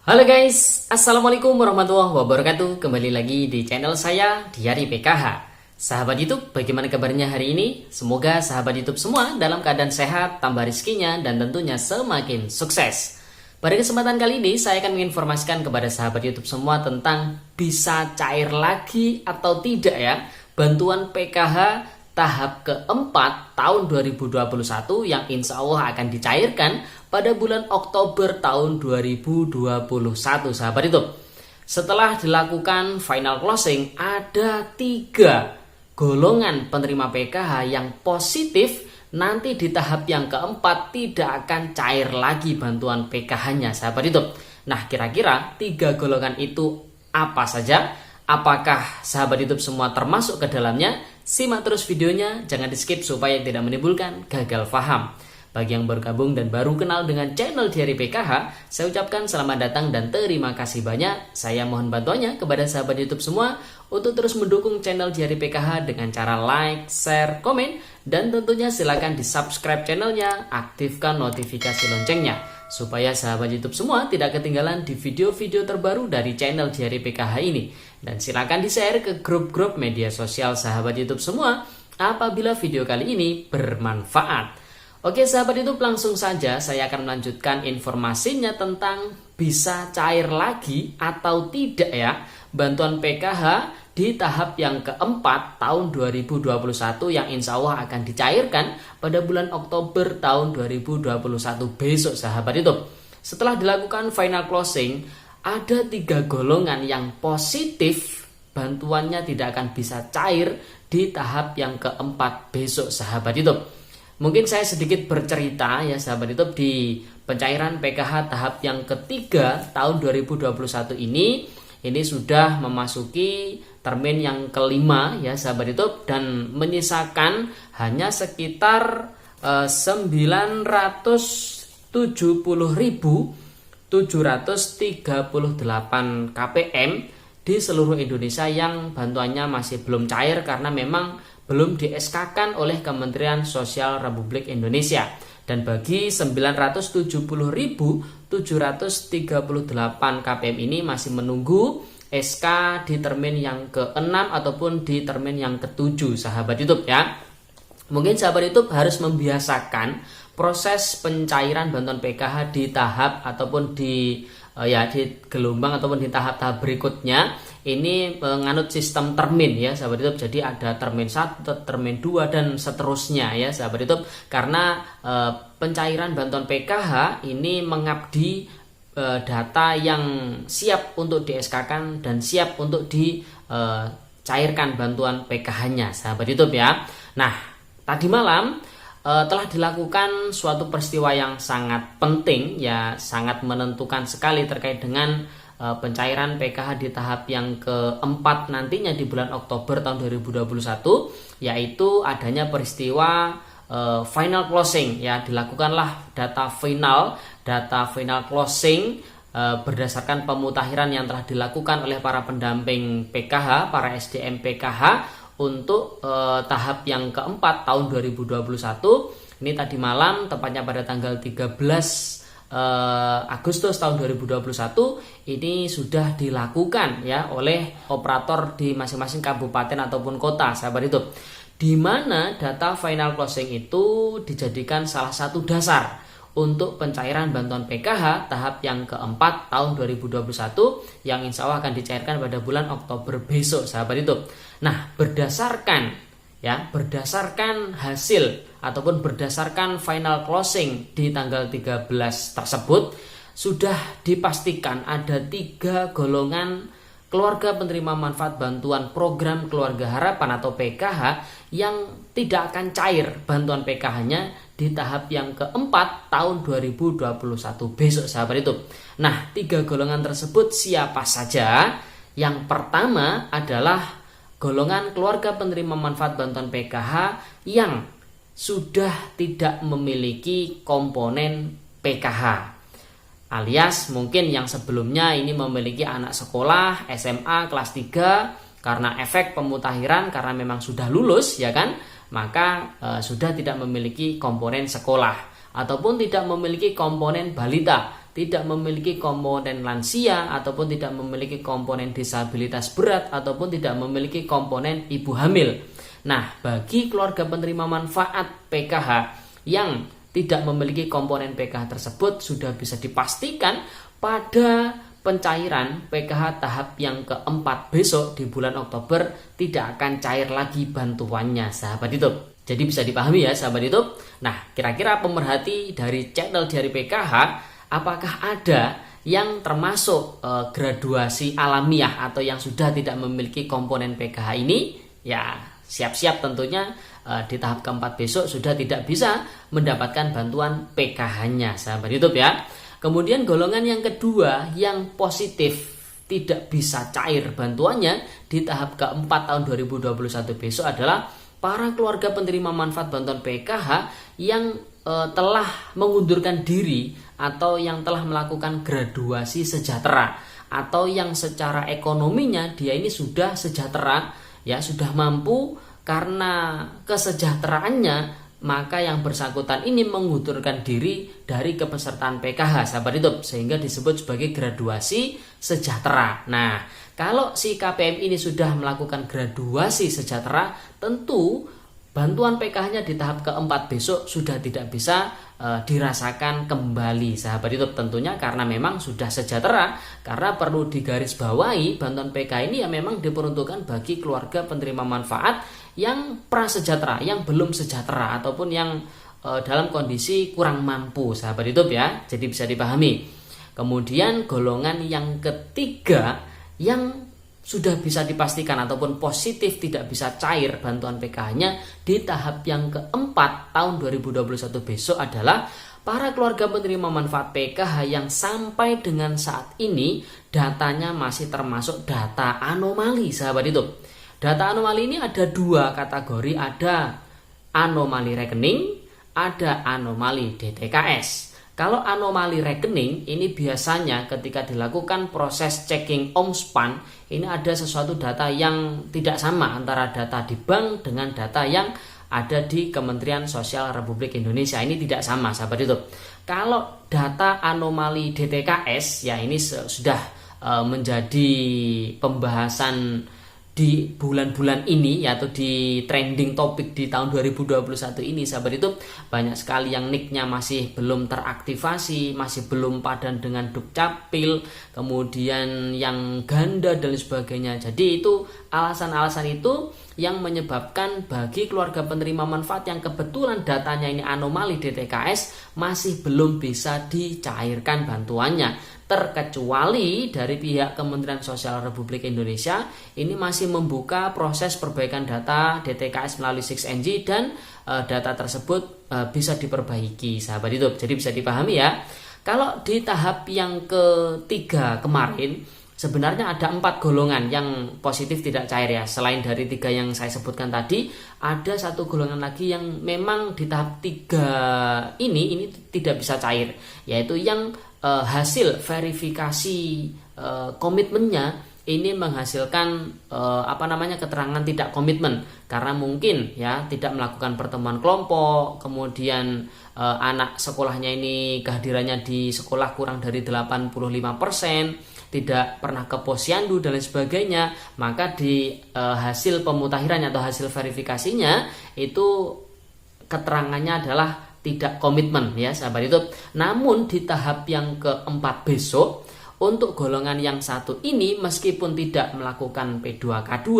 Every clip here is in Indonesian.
Halo guys, Assalamualaikum warahmatullahi wabarakatuh. Kembali lagi di channel saya, Diari PKH. Sahabat YouTube, bagaimana kabarnya hari ini? Semoga sahabat YouTube semua dalam keadaan sehat, tambah rezekinya, dan tentunya semakin sukses. Pada kesempatan kali ini, saya akan menginformasikan kepada sahabat YouTube semua tentang bisa cair lagi atau tidak ya bantuan PKH tahap keempat tahun 2021 yang insya Allah akan dicairkan pada bulan Oktober tahun 2021, sahabat itu. Setelah dilakukan final closing, ada 3 golongan penerima PKH yang positif. Nanti di tahap yang keempat tidak akan cair lagi bantuan PKH-nya, sahabat itu. Nah, kira-kira 3 golongan itu apa saja? Apakah sahabat YouTube semua termasuk ke dalamnya? Simak terus videonya, jangan di skip supaya tidak menimbulkan gagal paham. Bagi yang baru gabung dan baru kenal dengan channel Diari PKH, saya ucapkan selamat datang dan terima kasih banyak. Saya mohon bantuannya kepada sahabat YouTube semua untuk terus mendukung channel Diari PKH dengan cara like, share, komen, dan tentunya silakan di subscribe channelnya, aktifkan notifikasi loncengnya supaya sahabat YouTube semua tidak ketinggalan di video-video terbaru dari channel Diari PKH ini. Dan silakan di-share ke grup-grup media sosial sahabat YouTube semua apabila video kali ini bermanfaat. Oke sahabat YouTube, langsung saja saya akan melanjutkan informasinya tentang bisa cair lagi atau tidak ya bantuan PKH di tahap yang keempat tahun 2021 yang insya Allah akan dicairkan pada bulan Oktober tahun 2021 besok, sahabat YouTube. Setelah dilakukan final closing, ada 3 golongan yang positif bantuannya tidak akan bisa cair di tahap yang keempat besok, sahabat YouTube. Mungkin saya sedikit bercerita ya sahabat YouTube, di pencairan PKH tahap yang ketiga tahun 2021 ini sudah memasuki termin yang kelima ya sahabat YouTube, dan menyisakan hanya sekitar 970.738 kpm di seluruh Indonesia yang bantuannya masih belum cair karena memang belum di SK-kan oleh Kementerian Sosial Republik Indonesia. Dan bagi 970.738 kpm ini masih menunggu SK di termin yang ke-6 ataupun di termin yang ke-7, sahabat YouTube ya. Mungkin sahabat YouTube harus membiasakan proses pencairan bantuan PKH di tahap ataupun di gelombang ataupun di tahap-tahap berikutnya ini menganut sistem termin ya sahabat YouTube. Jadi ada termin 1, termin 2 dan seterusnya ya sahabat YouTube. Karena pencairan bantuan PKH ini mengabdi data yang siap untuk di SK-kan dan siap untuk dicairkan bantuan PKH-nya, sahabat YouTube ya. Nah, tadi malam telah dilakukan suatu peristiwa yang sangat penting ya, sangat menentukan sekali terkait dengan pencairan PKH di tahap yang keempat nantinya di bulan Oktober tahun 2021, yaitu adanya peristiwa final closing ya. Dilakukanlah data final closing berdasarkan pemutakhiran yang telah dilakukan oleh para pendamping PKH, para SDM PKH untuk tahap yang keempat tahun 2021. Ini tadi malam, tepatnya pada tanggal 13 Agustus tahun 2021 ini sudah dilakukan ya oleh operator di masing-masing kabupaten ataupun kota, sahabat itu, di mana data final closing itu dijadikan salah satu dasar untuk pencairan bantuan PKH tahap yang keempat tahun 2021 yang insya Allah akan dicairkan pada bulan Oktober besok, sahabat itu. Nah, berdasarkan hasil ataupun berdasarkan final closing di tanggal 13 tersebut, sudah dipastikan ada 3 golongan keluarga penerima manfaat bantuan program Keluarga Harapan atau PKH yang tidak akan cair bantuan PKH-nya di tahap yang keempat tahun 2021 besok, sahabat itu. Nah, 3 golongan tersebut siapa saja? Yang pertama adalah golongan keluarga penerima manfaat bantuan PKH yang sudah tidak memiliki komponen PKH, alias mungkin yang sebelumnya ini memiliki anak sekolah SMA kelas 3, karena efek pemutakhiran karena memang sudah lulus ya kan, maka sudah tidak memiliki komponen sekolah ataupun tidak memiliki komponen balita tidak memiliki komponen lansia ataupun tidak memiliki komponen disabilitas berat ataupun tidak memiliki komponen ibu hamil. Nah, bagi keluarga penerima manfaat PKH yang tidak memiliki komponen PKH tersebut sudah bisa dipastikan pada pencairan PKH tahap yang keempat besok di bulan Oktober tidak akan cair lagi bantuannya, sahabat YouTube. Jadi bisa dipahami ya, sahabat YouTube. Nah, kira-kira pemerhati dari channel Diari PKH, apakah ada yang termasuk graduasi alamiah atau yang sudah tidak memiliki komponen PKH ini? Ya, siap-siap tentunya di tahap keempat besok sudah tidak bisa mendapatkan bantuan PKH-nya, sahabat YouTube ya. Kemudian golongan yang kedua yang positif tidak bisa cair bantuannya di tahap keempat tahun 2021 besok adalah para keluarga penerima manfaat bantuan PKH yang telah mengundurkan diri atau yang telah melakukan graduasi sejahtera atau yang secara ekonominya dia ini sudah sejahtera, ya sudah mampu karena kesejahteraannya, maka yang bersangkutan ini mengundurkan diri dari kepesertaan PKH, sahabat YouTube, sehingga disebut sebagai graduasi sejahtera. Nah, kalau si KPM ini sudah melakukan graduasi sejahtera, tentu bantuan PKH-nya di tahap keempat besok sudah tidak bisa dirasakan kembali, sahabat YouTube, tentunya karena memang sudah sejahtera. Karena perlu digarisbawahi, bantuan PKH ini ya memang diperuntukkan bagi keluarga penerima manfaat yang prasejahtera, yang belum sejahtera ataupun yang dalam kondisi kurang mampu, sahabat YouTube ya. Jadi bisa dipahami. Kemudian golongan yang ketiga yang sudah bisa dipastikan ataupun positif tidak bisa cair bantuan PKH-nya di tahap yang keempat tahun 2021 besok adalah para keluarga penerima manfaat PKH yang sampai dengan saat ini datanya masih termasuk data anomali, sahabat YouTube. Data anomali ini ada dua kategori, ada anomali rekening, ada anomali DTKS. Kalau anomali rekening ini biasanya ketika dilakukan proses checking OMSPAN, ini ada sesuatu data yang tidak sama antara data di bank dengan data yang ada di Kementerian Sosial Republik Indonesia. Ini tidak sama, sahabat YouTube. Kalau data anomali DTKS, ya ini sudah menjadi pembahasan di bulan-bulan ini, yaitu di trending topik di tahun 2021 ini, sahabat itu banyak sekali yang nicknya masih belum teraktivasi, masih belum padan dengan dukcapil, kemudian yang ganda dan sebagainya. Jadi itu alasan-alasan itu yang menyebabkan bagi keluarga penerima manfaat yang kebetulan datanya ini anomali DTKS masih belum bisa dicairkan bantuannya. Terkecuali dari pihak Kementerian Sosial Republik Indonesia ini masih membuka proses perbaikan data DTKS melalui 6NG dan data tersebut bisa diperbaiki, sahabat YouTube. Jadi bisa dipahami ya. Kalau di tahap yang ketiga kemarin sebenarnya ada 4 golongan yang positif tidak cair ya. Selain dari 3 yang saya sebutkan tadi, ada 1 golongan lagi yang memang di tahap 3 ini tidak bisa cair, yaitu yang hasil verifikasi komitmennya ini menghasilkan keterangan tidak komitmen karena mungkin ya tidak melakukan pertemuan kelompok, kemudian anak sekolahnya ini kehadirannya di sekolah kurang dari 85%, tidak pernah ke posyandu dan lain sebagainya, maka di hasil pemutakhirannya atau hasil verifikasinya itu keterangannya adalah tidak komitmen ya, sahabat itu. Namun di tahap yang keempat besok untuk golongan yang satu ini meskipun tidak melakukan P2K2,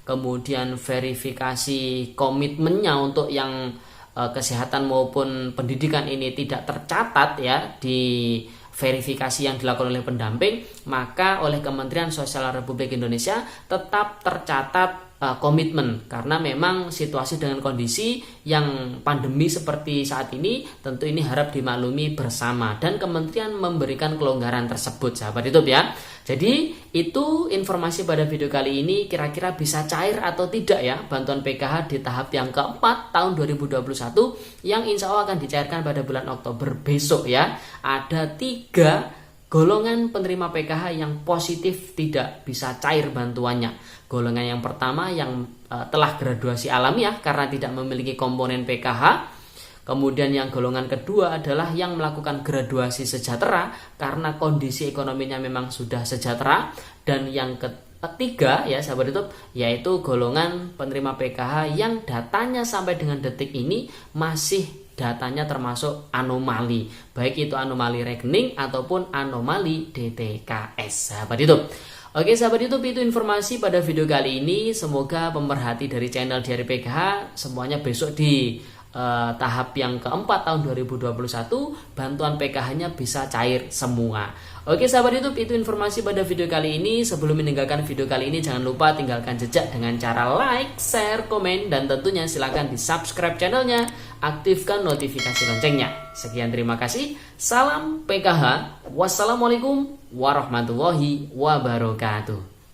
kemudian verifikasi komitmennya untuk yang kesehatan maupun pendidikan ini tidak tercatat ya di verifikasi yang dilakukan oleh pendamping, maka oleh Kementerian Sosial Republik Indonesia tetap tercatat komitmen, karena memang situasi dengan kondisi yang pandemi seperti saat ini tentu ini harap dimaklumi bersama dan kementerian memberikan kelonggaran tersebut, sahabat YouTube ya. Jadi itu informasi pada video kali ini, kira-kira bisa cair atau tidak ya bantuan PKH di tahap yang keempat tahun 2021 yang insya Allah akan dicairkan pada bulan Oktober besok ya. Ada 3 golongan penerima PKH yang positif tidak bisa cair bantuannya. Golongan yang pertama yang telah graduasi alamiah karena tidak memiliki komponen PKH. Kemudian yang golongan kedua adalah yang melakukan graduasi sejahtera karena kondisi ekonominya memang sudah sejahtera. Dan yang ketiga ya sahabat YouTube, yaitu golongan penerima PKH yang datanya sampai dengan detik ini masih datanya termasuk anomali, baik itu anomali rekening ataupun anomali DTKS sahabat YouTube. Oke sahabat YouTube, itu informasi pada video kali ini. Semoga pemerhati dari channel Diari PKH semuanya besok di tahap yang keempat tahun 2021 bantuan PKH-nya bisa cair semua. Oke sahabat YouTube, itu informasi pada video kali ini. Sebelum meninggalkan video kali ini, jangan lupa tinggalkan jejak dengan cara like, share, komen, dan tentunya silahkan di subscribe channelnya, aktifkan notifikasi loncengnya. Sekian, terima kasih. Salam PKH. Wassalamualaikum warahmatullahi wabarakatuh.